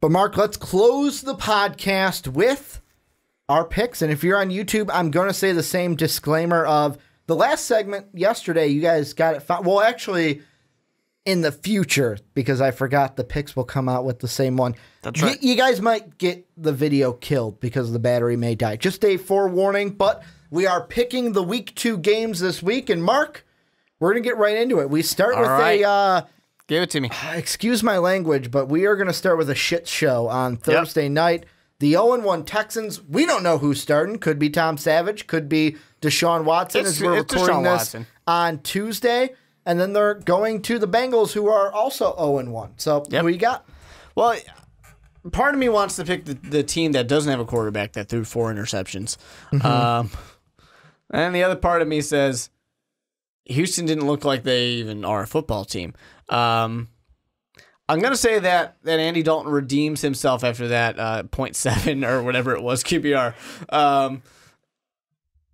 But Mark, let's close the podcast with our picks. And if you're on YouTube, I'm going to say the same disclaimer of the last segment yesterday. You guys got it. Well, actually, in the future, because I forgot the picks will come out with the same one. That's right. You guys might get the video killed because the battery may die. Just a forewarning, but we are picking the week 2 games this week. And Mark, we're going to get right into it. We start with a... Give it to me. Excuse my language, but we are going to start with a shit show on Thursday night. The 0-1 Texans, we don't know who's starting. Could be Tom Savage, could be Deshaun Watson as we're recording this on Tuesday. And then they're going to the Bengals, who are also 0-1. So who you got? Well, part of me wants to pick the team that doesn't have a quarterback that threw 4 interceptions. And the other part of me says Houston didn't look like they even are a football team. I'm going to say that Andy Dalton redeems himself after that 0.7 or whatever it was QBR.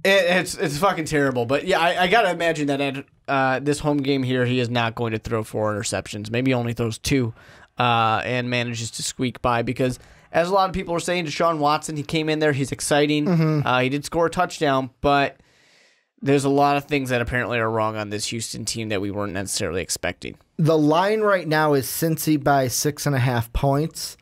It's fucking terrible. But yeah, I got to imagine that at this home game here, he is not going to throw 4 interceptions. Maybe he only throws 2 and manages to squeak by because, as a lot of people are saying, Deshaun Watson, he came in there, he's exciting. He did score a touchdown, but there's a lot of things that apparently are wrong on this Houston team that we weren't necessarily expecting. The line right now is Cincy by 6.5 points.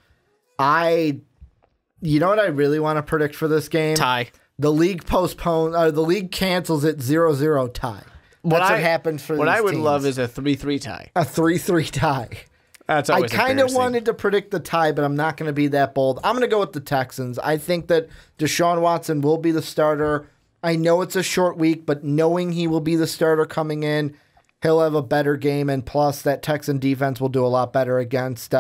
You know what I really want to predict for this game? Tie. The league the league cancels it 0-0 tie. That's what happened for what these I would teams. love is a 3-3 tie. A 3-3 tie. That's I always kind of wanted to predict the tie, but I'm not going to be that bold. I'm going to go with the Texans. I think that Deshaun Watson will be the starter. I know it's a short week, but knowing he will be the starter coming in, he'll have a better game, and plus that Texan defense will do a lot better against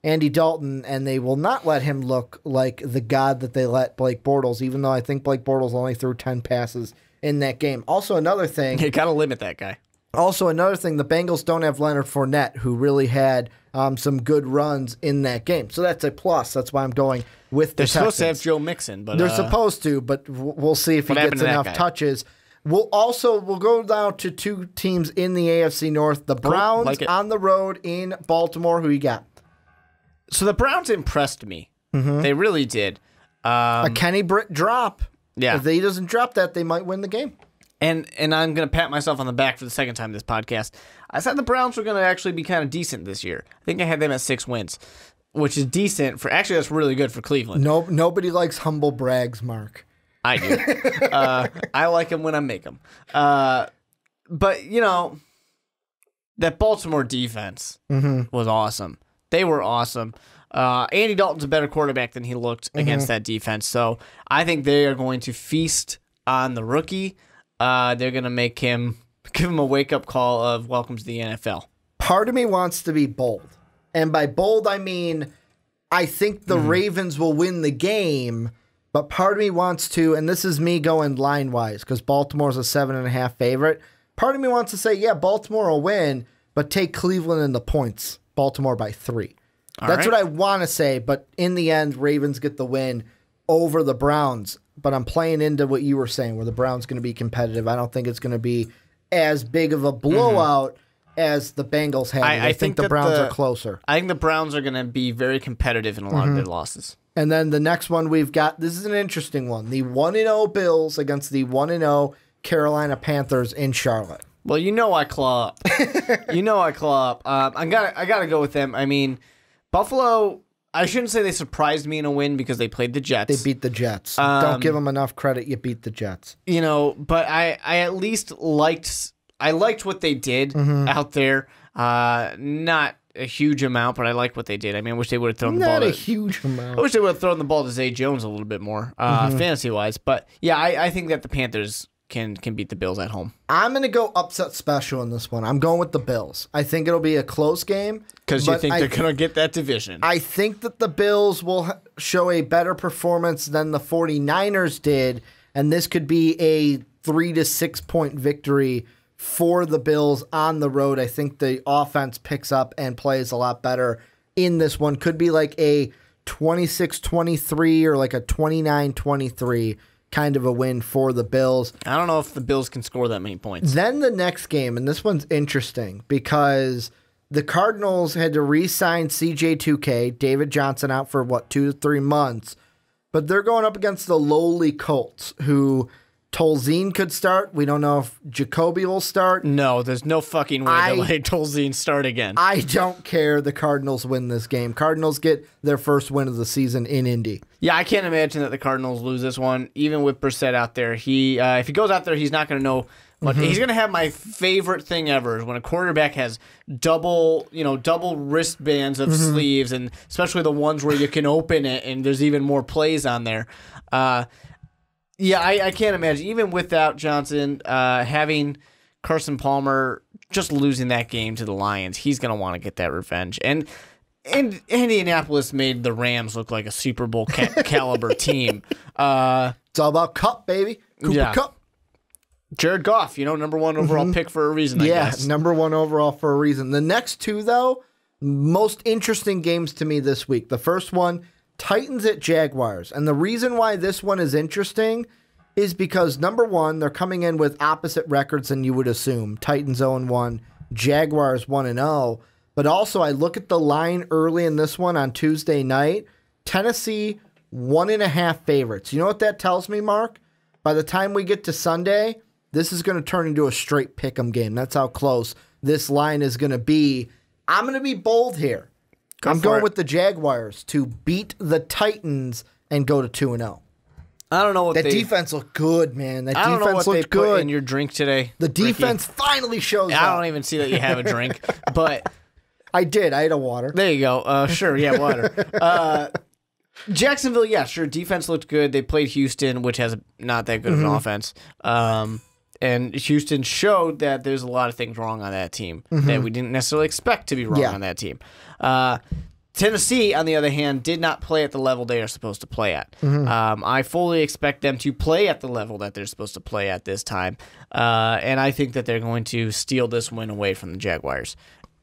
Andy Dalton, and they will not let him look like the god that they let Blake Bortles, even though I think Blake Bortles only threw 10 passes in that game. Also, another thing... You got to limit that guy. Also, another thing, the Bengals don't have Leonard Fournette, who really had some good runs in that game. So that's a plus. That's why I'm going with the Texans. They're supposed to have Joe Mixon, but they're supposed to, but we'll see if he gets enough touches. We'll go down to 2 teams in the AFC North. The Browns on the road in Baltimore. Who you got? So the Browns impressed me. They really did. A Kenny Britt drop. Yeah. If he doesn't drop that, they might win the game. And I'm going to pat myself on the back for the second time this podcast. I said the Browns were going to actually be kind of decent this year. I think I had them at 6 wins, which is decent for. Actually, that's really good for Cleveland. Nobody likes humble brags, Mark. I do. I like them when I make them. But you know, that Baltimore defense was awesome. They were awesome. Andy Dalton's a better quarterback than he looked against that defense. So I think they are going to feast on the rookie. They're going to give him a wake-up call of welcome to the NFL. Part of me wants to be bold. And by bold, I mean, I think the Ravens will win the game, but part of me wants to, and this is me going line-wise, because Baltimore's a 7.5 favorite. Part of me wants to say, yeah, Baltimore will win, but take Cleveland in the points. Baltimore by 3. That's what I want to say, but in the end, Ravens get the win over the Browns. But I'm playing into what you were saying, where the Browns going to be competitive. I don't think it's going to be as big of a blowout as the Bengals had. I think the Browns are closer. I think the Browns are going to be very competitive in a lot of their losses. And then the next one we've got, this is an interesting one. The 1-0 Bills against the 1-0 Carolina Panthers in Charlotte. Well, you know I claw up. I gotta go with them. I mean, Buffalo, I shouldn't say they surprised me in a win because they played the Jets. They beat the Jets. Don't give them enough credit. You beat the Jets. You know, but I at least liked what they did out there. Not a huge amount, but I liked what they did. I mean, I wish they would have thrown the ball. Not a huge amount. I wish they would have thrown the ball to Zay Jones a little bit more, fantasy-wise. But yeah, I think that the Panthers can beat the Bills at home. I'm going to go upset special in this one. I'm going with the Bills. I think it'll be a close game. Because you think they're going to get that division. I think that the Bills will show a better performance than the 49ers did, and this could be a 3 to 6 point victory for the Bills on the road. I think the offense picks up and plays a lot better in this one. Could be like a 26-23 or like a 29-23 kind of a win for the Bills. I don't know if the Bills can score that many points. Then the next game, and this one's interesting because the Cardinals had to re-sign CJ2K, David Johnson out for 2 to 3 months, but they're going up against the lowly Colts, who Tolzien could start. We don't know if Jacoby will start. No, there's no fucking way to let Tolzien start again. I don't care. The Cardinals win this game. Cardinals get their first win of the season in Indy. Yeah, I can't imagine that the Cardinals lose this one. Even with Brissett out there, if he goes out there, he's not going to know. But he's going to have my favorite thing ever is when a quarterback has double wristbands of sleeves, and especially the ones where you can open it and there's even more plays on there. Yeah, I can't imagine, even without Johnson, having Carson Palmer just losing that game to the Lions, he's going to want to get that revenge. And Indianapolis made the Rams look like a Super Bowl caliber team. It's all about Cup, baby. Cooper Cup. Jared Goff, number 1 overall pick for a reason, I guess. Yeah, number 1 overall for a reason. The next two, though, most interesting games to me this week. The first one, Titans at Jaguars. And the reason why this one is interesting is because, number 1, they're coming in with opposite records than you would assume. Titans 0-1, Jaguars 1-0. But also, I look at the line early in this one on Tuesday night. Tennessee, 1.5 favorites. You know what that tells me, Mark? By the time we get to Sunday, this is going to turn into a straight pick'em game. That's how close this line is going to be. I'm going to be bold here. I'm going with the Jaguars to beat the Titans and go to 2-0. I don't know what that defense looked good, man. That defense looked good. Put in your drink today. The defense finally shows up. I don't even see that you have a drink, but I did. I had a water. There you go. Sure, yeah, water. Jacksonville, yeah, sure. Defense looked good. They played Houston, which has not that good of an offense. And Houston showed that there's a lot of things wrong on that team that we didn't necessarily expect to be wrong on that team. Tennessee, on the other hand, did not play at the level they are supposed to play at. I fully expect them to play at the level that they're supposed to play at this time. And I think that they're going to steal this win away from the Jaguars.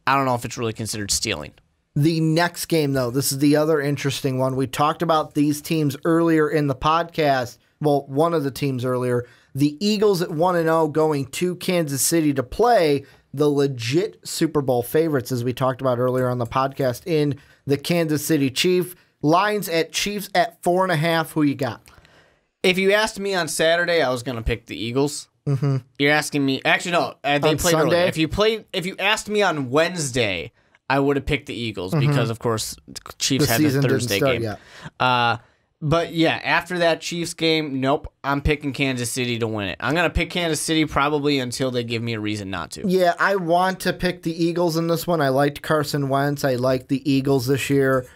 I don't know if it's really considered stealing. The next game, though, this is the other interesting one. We talked about these teams earlier in the podcast. Well, one of the teams earlier. The Eagles at 1-0 going to Kansas City to play the legit Super Bowl favorites, as we talked about earlier on the podcast, in the Kansas City Chiefs. Lines at Chiefs at 4.5. Who you got? If you asked me on Saturday, I was going to pick the Eagles. You're asking me. Actually, no. They played Sunday? earlier. If you asked me on Wednesday, I would have picked the Eagles because, of course, Chiefs had the Thursday game. Yet. But yeah, after that Chiefs game, nope, I'm picking Kansas City to win it. I'm going to pick Kansas City probably until they give me a reason not to. Yeah, I want to pick the Eagles in this one. I liked Carson Wentz. I like the Eagles this year.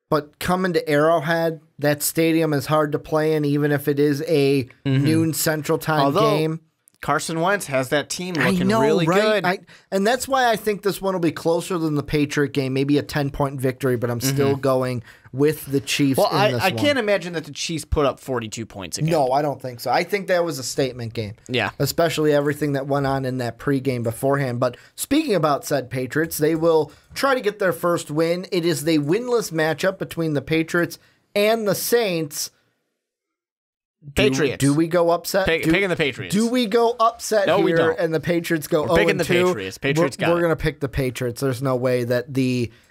But coming to Arrowhead, that stadium is hard to play in, even if it is a noon Central Time game. Carson Wentz has that team looking really good. And that's why I think this one will be closer than the Patriot game, maybe a 10-point victory, but I'm still going with the Chiefs in this one. I can't imagine that the Chiefs put up 42 points again. No, I don't think so. I think that was a statement game. Yeah. Especially everything that went on in that pregame beforehand. But speaking about said Patriots, they will try to get their first win. It is the winless matchup between the Patriots and the Saints. Patriots. Do we go upset? Picking the Patriots. Do we go upset no, here we don't. and the Patriots go 0-2? We're picking the Patriots. Patriots got it. We're going to pick the Patriots. There's no way that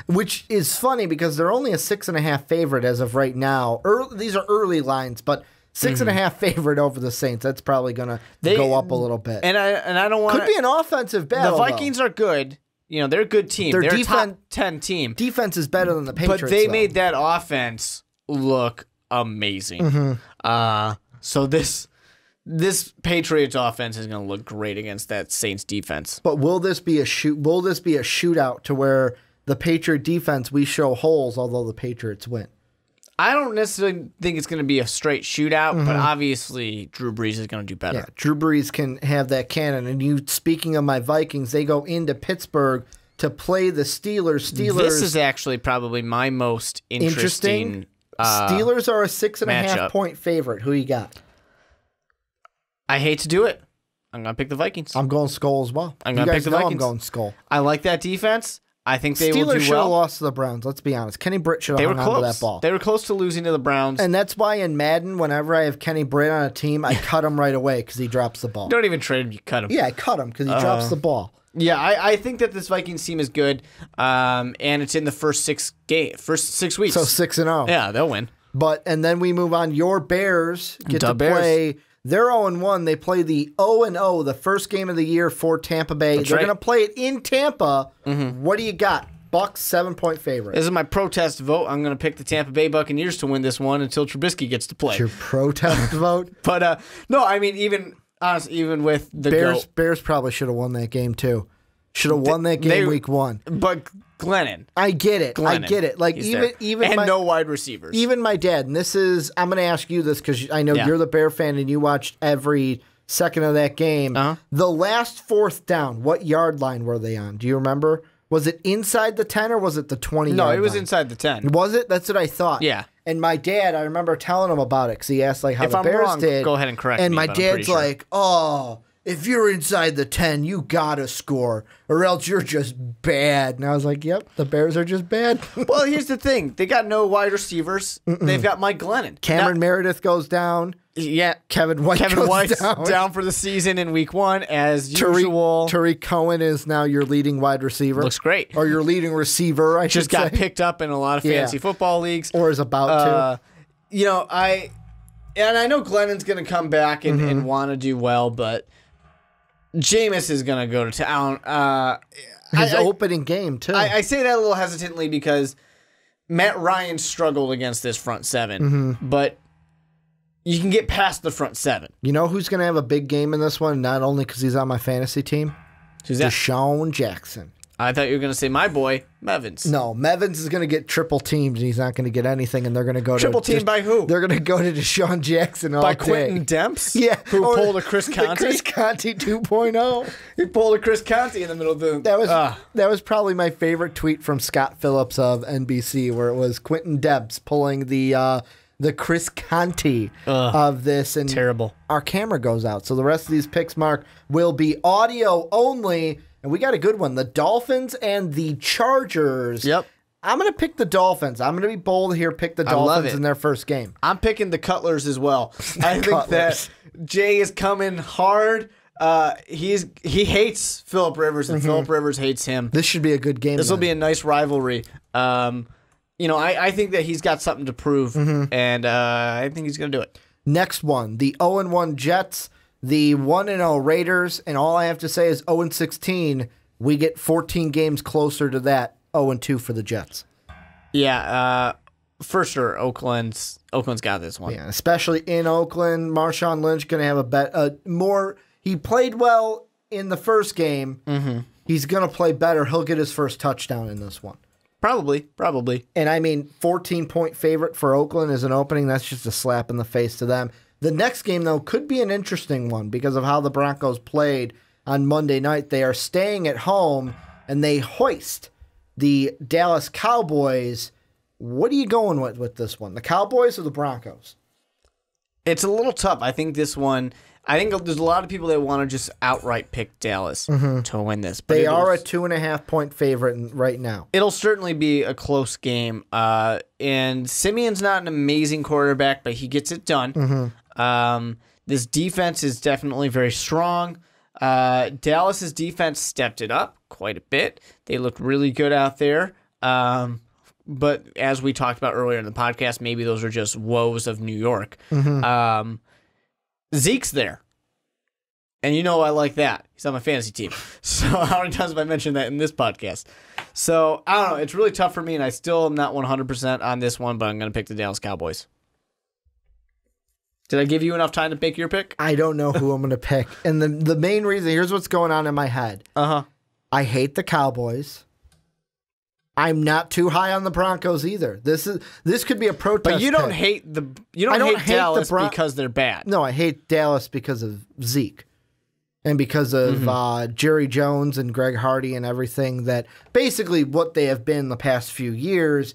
which is funny because they're only a 6.5 favorite as of right now. These are early lines, but 6.5 favorite over the Saints. That's probably going to go up a little bit. And I don't want Could be an offensive battle. The Vikings are good. They're a good team. They're a top 10 team. Defense is better than the Patriots. But they made that offense look amazing. So this Patriots offense is going to look great against that Saints defense. But will this be a shootout to where the Patriot defense, we show holes, although the Patriots win? I don't necessarily think it's going to be a straight shootout, but obviously Drew Brees is going to do better. Yeah, Drew Brees can have that cannon. And speaking of my Vikings, they go into Pittsburgh to play the Steelers. This is actually probably my most interesting Steelers are a 6.5 point favorite. Who you got? I hate to do it. I'm going to pick the Vikings. I'm going Skull as well. I'm going to pick the Vikings. I'm going Skull. I like that defense. I think they will do well. Steelers should have lost to the Browns. Let's be honest. Kenny Britt should have hung on to that ball. They were close to losing to the Browns. And that's why in Madden, whenever I have Kenny Britt on a team, I cut him right away because he drops the ball. Don't even trade him. You cut him. Yeah, I cut him because he drops the ball. Yeah, I think that this Vikings team is good, and it's in the first 6 weeks. So 6-0. Yeah, they'll win. And then we move on. Your Bears get to Bears. play. They're 0-1. They play the 0-0, the first game of the year for Tampa Bay. They're going to play it in Tampa. What do you got? Bucks 7-point favorite. This is my protest vote. I'm going to pick the Tampa Bay Buccaneers to win this one until Trubisky gets to play. Your protest vote? But no, I mean even with the Bears probably should have won that game too. Should have won that game week 1. But Glennon, I get it. Like even no wide receivers. Even my dad. And this is I'm going to ask you this because I know you're the Bear fan and you watched every second of that game. The last 4th down, what yard line were they on? Do you remember? Was it inside the 10 or was it the 20 yard line? No, it was inside the 10. Was it? That's what I thought. Yeah. And my dad, I remember telling him about it because he asked like how the Bears wrong, did. Go ahead and correct me. And my dad's like, "Oh, if you're inside the 10, you gotta score, or else you're just bad." And I was like, "Yep, the Bears are just bad." Well, here's the thing: they got no wide receivers. They've got Mike Glennon. Cameron Meredith goes down. Yeah, Kevin White's down for the season in week 1 as usual. Tariq Cohen is now your leading wide receiver. Looks great. Or your leading receiver, I should say. Just got picked up in a lot of fantasy football leagues. Or is about to. You know, I know Glennon's going to come back and want to do well, but Jameis is going to go to town. His opening game, too. I say that a little hesitantly because Matt Ryan struggled against this front 7, but you can get past the front 7. You know who's going to have a big game in this one? Not only because he's on my fantasy team. Who's that? Deshaun Jackson. I thought you were going to say my boy, Mevins. No, Mevins is going to get triple teamed, and he's not going to get anything, and they're going to go triple teamed by who? They're going to go to Deshaun Jackson all by day. Quentin Demps? Yeah. Who pulled a Chris Conte? Chris Conte 2.0. He pulled a Chris Conte in the middle of the... That was probably my favorite tweet from Scott Phillips of NBC, where it was Quentin Demps pulling the Chris Conte of this. And terrible. Our camera goes out, so the rest of these picks, Mark, will be audio only. And we got a good one. The Dolphins and the Chargers. Yep. I'm going to pick the Dolphins. I'm going to be bold here, pick the Dolphins in their first game. I'm picking the Cutlers as well. I think that Jay is coming hard. He hates Phillip Rivers, and Phillip Rivers hates him. This should be a good game. This will be a nice rivalry. You know, I think that he's got something to prove, and I think he's going to do it. Next one, the 0-1 Jets, the 1-0 Raiders, and all I have to say is 0-16. We get 14 games closer to that 0-2 for the Jets. Yeah, for sure. Oakland's got this one. Yeah, especially in Oakland. Marshawn Lynch going to have a more. He played well in the first game. He's going to play better. He'll get his first touchdown in this one. Probably. And I mean, 14-point favorite for Oakland as an opening. That's just a slap in the face to them. The next game, though, could be an interesting one because of how the Broncos played on Monday night. They are staying at home, and they hoist the Dallas Cowboys. What are you going with this one? The Cowboys or the Broncos? It's a little tough. I think this one... I think there's a lot of people that want to just outright pick Dallas to win this. But they are a 2.5-point favorite right now. It'll certainly be a close game. And Simeon's not an amazing quarterback, but he gets it done. This defense is definitely very strong. Dallas's defense stepped it up quite a bit. They looked really good out there. But as we talked about earlier in the podcast, maybe those are just woes of New York. Zeke's there. And you know I like that. He's on my fantasy team. So how many times have I mentioned that in this podcast? So, I don't know. It's really tough for me, and I still am not 100% on this one, but I'm going to pick the Dallas Cowboys. Did I give you enough time to pick your pick? I don't know who I'm going to pick. And the main reason, here's what's going on in my head. I hate the Cowboys. I'm not too high on the Broncos either. This could be a protest. But you don't pick. hate Dallas because they're bad. No, I hate Dallas because of Zeke. And because of Jerry Jones and Greg Hardy and everything that basically what they have been the past few years.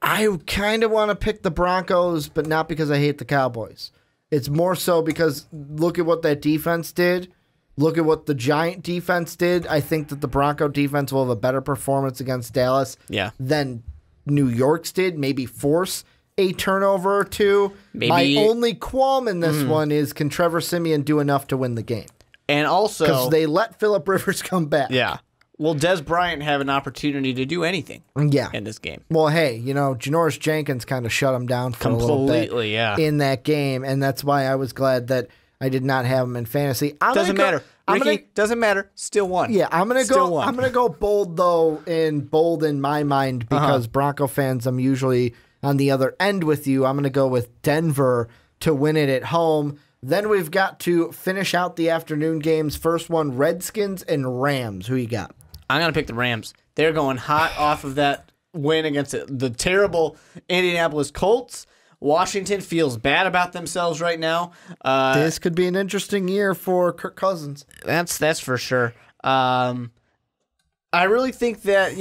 I kind of want to pick the Broncos, but not because I hate the Cowboys. It's more so because look at what that defense did. Look at what the Giant defense did. I think that the Bronco defense will have a better performance against Dallas than New York's did. Maybe force a turnover or two. My only qualm in this one is, can Trevor Siemian do enough to win the game? And also, because they let Phillip Rivers come back. yeah. Will Des Bryant have an opportunity to do anything in this game? Well, hey, Janoris Jenkins kind of shut him down for a little bit in that game, and that's why I was glad that I did not have him in fantasy. Doesn't matter. Ricky, doesn't matter. Still won. Yeah, I'm gonna go bold though, in my mind, because Bronco fans, I'm usually on the other end with you. I'm gonna go with Denver to win it at home. Then we've got to finish out the afternoon games. First one, Redskins and Rams. Who you got? I'm going to pick the Rams. They're going hot off of that win against the terrible Indianapolis Colts. Washington feels bad about themselves right now. This could be an interesting year for Kirk Cousins. That's for sure. I really think that,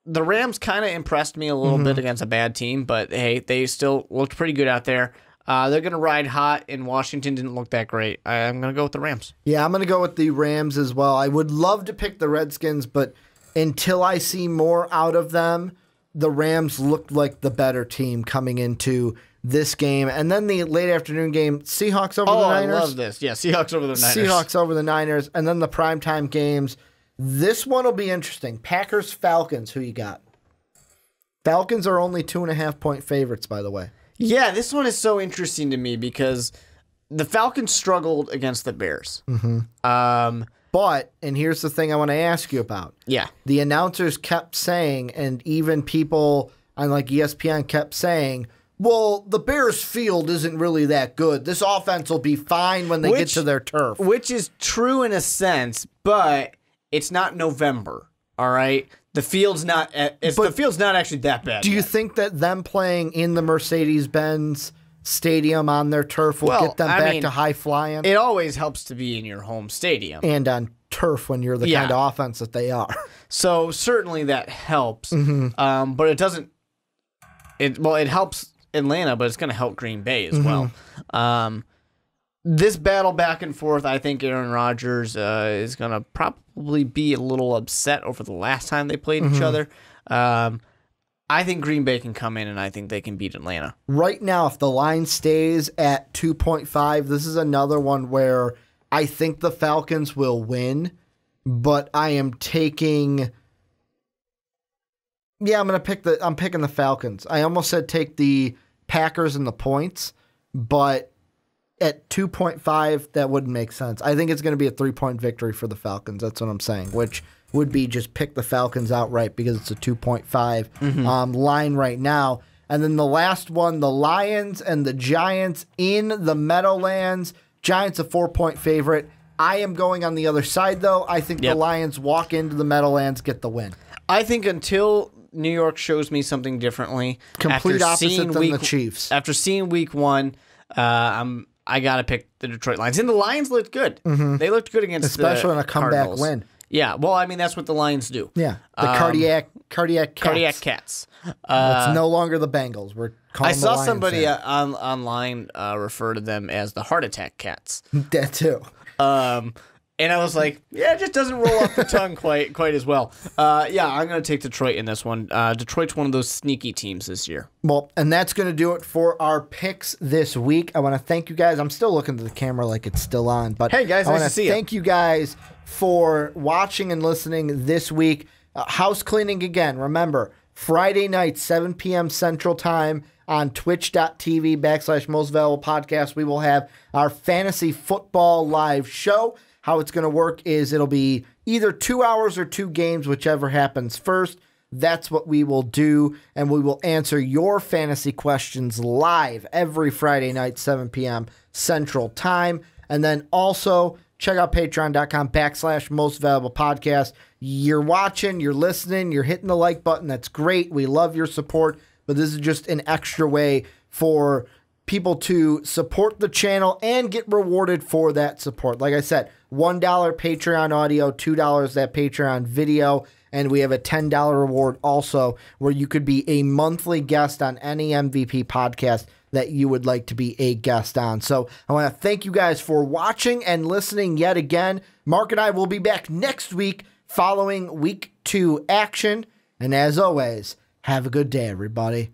the Rams kind of impressed me a little bit against a bad team, but hey, they still looked pretty good out there. They're going to ride hot, and Washington didn't look that great. I'm going to go with the Rams. Yeah, I'm going to go with the Rams as well. I would love to pick the Redskins, but until I see more out of them, the Rams looked like the better team coming into this game. And then the late afternoon game, Seahawks over the Niners. I love this. Yeah, Seahawks over the Niners. Seahawks over the Niners. And then the primetime games. This one will be interesting. Packers-Falcons, who you got? Falcons are only 2.5-point favorites, by the way. Yeah, this one is so interesting to me because the Falcons struggled against the Bears. But, and here's the thing I want to ask you about. Yeah. The announcers kept saying, and even people on ESPN kept saying, well, the Bears field isn't really that good. This offense will be fine when they get to their turf. Which is true in a sense, but it's not November, all right? The field's not actually that bad. Do you think that them playing in the Mercedes-Benz Stadium on their turf will get them back to high flying? It always helps to be in your home stadium. And on turf when you're the kind of offense that they are. So certainly that helps. But it doesn't. It helps Atlanta, but it's going to help Green Bay as well. This battle back and forth, I think Aaron Rodgers is going to probably be a little upset over the last time they played each other. I think Green Bay can come in, and I think they can beat Atlanta. Right now, if the line stays at 2.5, this is another one where I think the Falcons will win, but I am taking... Yeah, I'm picking the Falcons. I almost said take the Packers and the points, but at 2.5, that wouldn't make sense. I think it's going to be a 3-point victory for the Falcons. That's what I'm saying, which would be just pick the Falcons outright because it's a 2.5 line right now. And then the last one, the Lions and the Giants in the Meadowlands. Giants a 4-point favorite. I am going on the other side, though. I think the Lions walk into the Meadowlands, get the win. I think until New York shows me something differently. Complete opposite than the Chiefs. After seeing week one, I got to pick the Detroit Lions. And the Lions looked good. They looked good against especially in a comeback Cardinals. win. Yeah, well, I mean, that's what the Lions do. Yeah, the cardiac cats. Cardiac cats. It's no longer the Bengals. We're calling I saw the Lions somebody online refer to them as the heart attack cats. That too. And I was like, yeah, it just doesn't roll off the tongue quite as well. Yeah, I'm going to take Detroit in this one. Detroit's one of those sneaky teams this year. Well, and that's going to do it for our picks this week. I want to thank you guys. I'm still looking to the camera like it's still on. But hey, guys, nice to see you. Thank you guys for watching and listening this week. House cleaning again. Remember, Friday night, 7 p.m. Central Time on twitch.tv/Most Valuable Podcast. We will have our fantasy football live show. How it's going to work is it'll be either 2 hours or 2 games, whichever happens first. That's what we will do, and we will answer your fantasy questions live every Friday night, 7 p.m. Central Time. And then also check out patreon.com/Most Valuable Podcast. You're watching, you're listening, you're hitting the like button. That's great. We love your support, but this is just an extra way for people to support the channel and get rewarded for that support. Like I said, $1 Patreon audio, $2 that Patreon video, and we have a $10 reward also where you could be a monthly guest on any MVP podcast that you would like to be a guest on. So I want to thank you guys for watching and listening yet again. Mark and I will be back next week following week 2 action. And as always, have a good day, everybody.